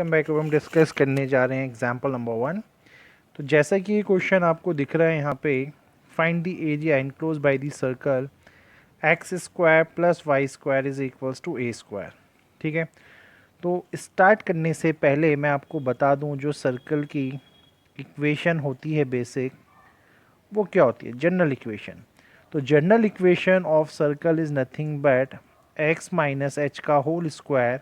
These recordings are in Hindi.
बैक अब हम डिस्कस करने जा रहे हैं एग्जाम्पल नंबर 1। तो जैसा कि ये क्वेश्चन आपको दिख रहा है यहाँ पे, find the area enclose by the circle x square plus y square is equals to a square. ठीक है, तो स्टार्ट करने से पहले मैं आपको बता दूं जो सर्कल की इक्वेशन होती है बेसिक, वो क्या होती है, जनरल इक्वेशन। तो general equation of circle is nothing but x minus h का whole square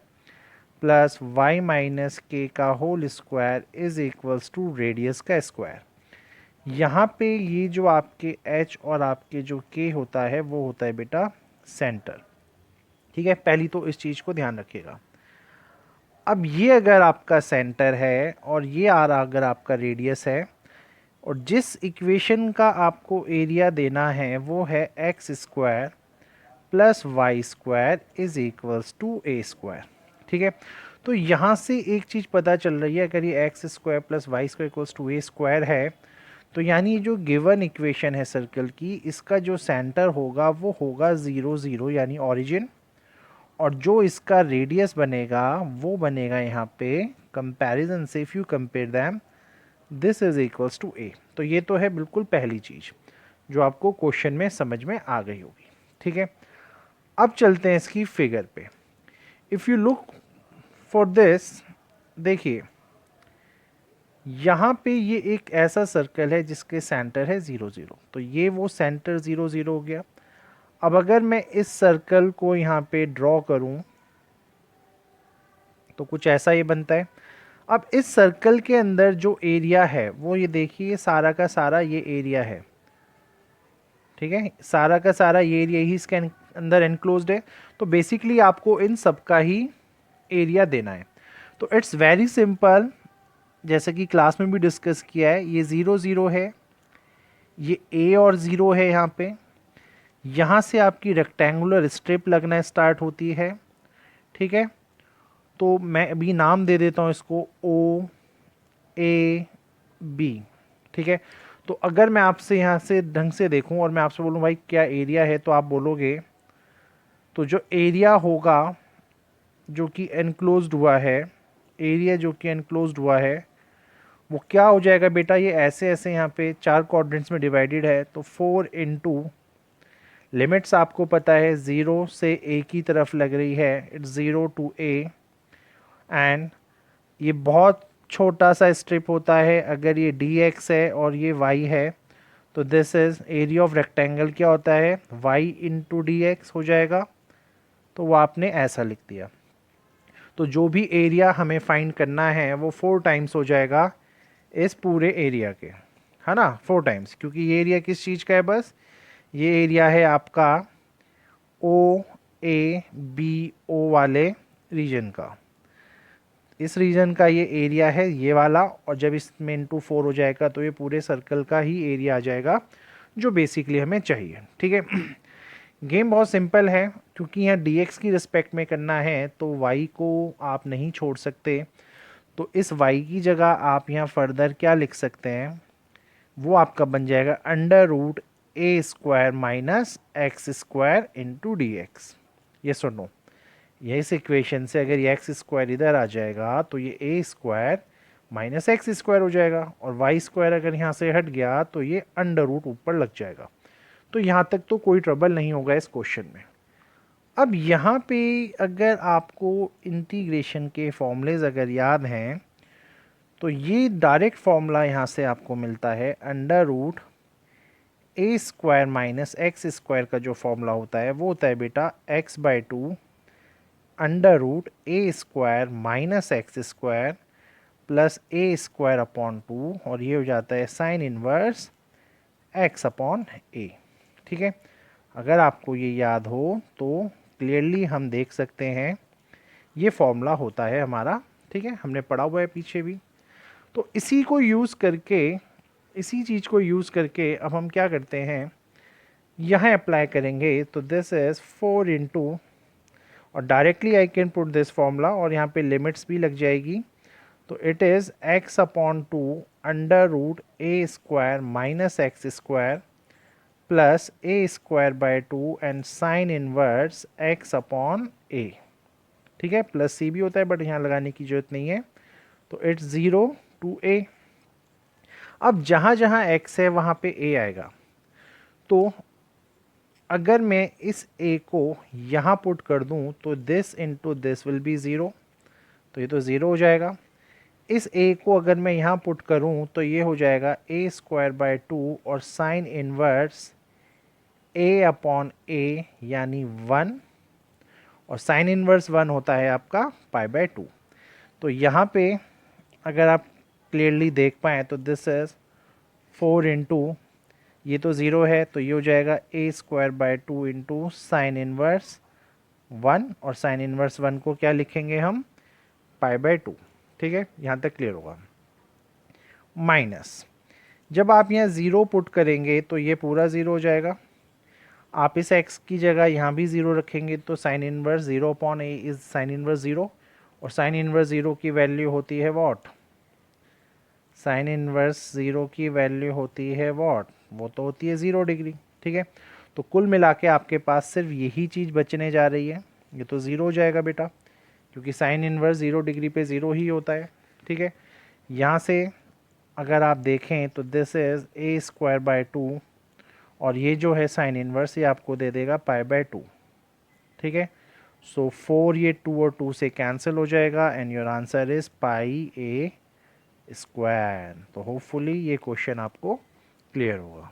plus y minus k का whole square is equals to radius का स्क्वायर। यहाँ पे ये जो आपके h और आपके जो k होता है वो होता है बेटा सेंटर। ठीक है, पहली तो इस चीज़ को ध्यान रखिएगा। अब ये अगर आपका सेंटर है और ये आ रहा अगर आपका रेडियस है, और जिस इक्वेशन का आपको एरिया देना है वो है x square plus y square is equals to a square. ठीक है, तो यहाँ से एक चीज़ पता चल रही है, अगर ये x square plus y square equals to a square है, तो यानी जो गिवन इक्वेशन है सर्कल की, इसका जो सेंटर होगा वो होगा 0 0 यानी ओरिजिन, और जो इसका रेडियस बनेगा वो बनेगा यहाँ पे कंपैरिजन से, if you compare them this is equals to a. तो ये तो है बिल्कुल पहली चीज़ जो आपको क्वेश्चन में समझ में आ गई होगी। ठीक है, अब चलते हैं इसकी फिगर पे। If you look for this, देखिए यहाँ पे ये एक ऐसा सर्कल है जिसके सेंटर है 0 0, तो ये वो सेंटर 0 0 हो गया। अब अगर मैं इस सर्कल को यहाँ पे ड्रॉ करूँ तो कुछ ऐसा ये बनता है। अब इस सर्कल के अंदर जो एरिया है वो ये देखिए, सारा का सारा ये एरिया है। ठीक है, सारा का सारा ये एरिया ही इसके अंदर एनक्लोज्ड है। तो बेसिकली आपको इन सब का ही एरिया देना है। तो इट्स वेरी सिंपल, जैसे कि क्लास में भी डिस्कस किया है, ये 0 0 है, ये a और 0 है यहाँ पे। यहाँ से आपकी रेक्टेंगुलर स्ट्रिप लगना स्टार्ट होती है। ठीक है, तो मैं अभी नाम दे देता हूँ इसको O A B। ठीक है, तो अगर मैं आपसे यहाँ से ढंग से देखूँ और मैं आपसे बोलूँ भाई क्या एरिया है, तो आप बोलोगे, तो जो एरिया होगा जो कि एनक्लोज्ड हुआ है, एरिया जो कि एनक्लोज्ड हुआ है वो क्या हो जाएगा बेटा, ये ऐसे ऐसे यहाँ पे 4 क्वाड्रेंट्स में डिवाइडेड है, तो 4 इंटू लिमिट्स आपको पता है 0 से a की तरफ लग रही है, इट्स 0 टू a, एंड ये बहुत छोटा सा स्ट्रिप होता है। अगर ये dx है और ये y है, तो this is area of rectangle क्या होता है, y इंटू डी एक्स हो जाएगा। तो वो आपने ऐसा लिख दिया। तो जो भी एरिया हमें फाइंड करना है वो 4 टाइम्स हो जाएगा इस पूरे एरिया के, है ना, 4 टाइम्स, क्योंकि ये एरिया किस चीज़ का है, बस ये एरिया है आपका ओ ए बी ओ वाले रीजन का। इस रीजन का ये एरिया है ये वाला, और जब इसमें इंटू 4 हो जाएगा तो ये पूरे सर्कल का ही एरिया आ जाएगा जो बेसिकली हमें चाहिए। ठीक है, गेम बहुत सिंपल है, क्योंकि यहाँ dx की रिस्पेक्ट में करना है तो y को आप नहीं छोड़ सकते। तो इस y की जगह आप यहाँ फर्दर क्या लिख सकते हैं, वो आपका बन जाएगा under root a square minus x square into d x. ये सुनो, ये इस इक्वेशन से अगर ये एक्स स्क्वायर इधर आ जाएगा तो ये ए स्क्वायर माइनस एक्स स्क्वायर हो जाएगा, और वाई स्क्वायर अगर यहाँ से हट गया तो ये अंडर रूट ऊपर लग जाएगा। तो यहाँ तक तो कोई ट्रबल नहीं होगा इस क्वेश्चन में। अब यहाँ पे अगर आपको इंटीग्रेशन के फॉर्मूलेज अगर याद हैं, तो ये डायरेक्ट फॉर्मूला यहाँ से आपको मिलता है under root a square minus x square का जो फॉर्मूला होता है वो होता है बेटा x by two under root a square minus x square plus a square upon 2, और ये हो जाता है sine inverse x upon a. ठीक है, अगर आपको ये याद हो तो क्लियरली हम देख सकते हैं ये फॉर्मूला होता है हमारा। ठीक है, हमने पढ़ा हुआ है पीछे भी। तो इसी को यूज़ करके, इसी चीज़ को यूज़ करके अब हम क्या करते हैं, यहाँ अप्लाई करेंगे। तो दिस इज़ 4 इंटू, और directly I can put this formula, और यहाँ पे लिमिट्स भी लग जाएगी। तो it is x upon two under root a square minus x square plus a square by 2 and sine inverse x upon a. ठीक है, प्लस सी भी होता है बट यहाँ लगाने की जरूरत नहीं है, तो इट्स 0 टू ए। अब जहाँ जहाँ x है वहाँ पे a आएगा। तो अगर मैं इस a को यहाँ पुट कर दूँ तो this into this will be 0, तो ये तो 0 हो जाएगा। इस a को अगर मैं यहाँ पुट करूँ तो ये हो जाएगा a स्क्वायर बाय 2 और sine inverse a upon a यानी 1, और साइन इनवर्स 1 होता है आपका पाई बाय 2। तो यहाँ पे अगर आप क्लियरली देख पाएँ तो दिस इज 4 इंटू, ये तो 0 है तो ये हो जाएगा a square by 2 into sine inverse 1, और साइन इनवर्स 1 को क्या लिखेंगे हम, पाई बाय 2। ठीक है, यहाँ तक क्लियर होगा। माइनस, जब आप यहाँ 0 पुट करेंगे तो ये पूरा 0 हो जाएगा। आप इस x की जगह यहाँ भी 0 रखेंगे तो sine inverse 0 upon a is sine inverse 0, और साइन इनवर्स 0 की वैल्यू होती है वॉट, साइन इनवर्स 0 की वैल्यू होती है वॉट, वो तो होती है 0 डिग्री। ठीक है, तो कुल मिला के आपके पास सिर्फ यही चीज़ बचने जा रही है, ये तो 0 हो जाएगा बेटा, क्योंकि साइन इनवर्स 0 डिग्री पे 0 ही होता है। ठीक है, यहाँ से अगर आप देखें तो this is a square by 2, और ये जो है साइन इनवर्स ये आपको दे देगा पाई बाय 2। ठीक है, सो 4 ये 2 और 2 से कैंसिल हो जाएगा and your answer is pi a square. तो होपफुली ये क्वेश्चन आपको क्लियर होगा।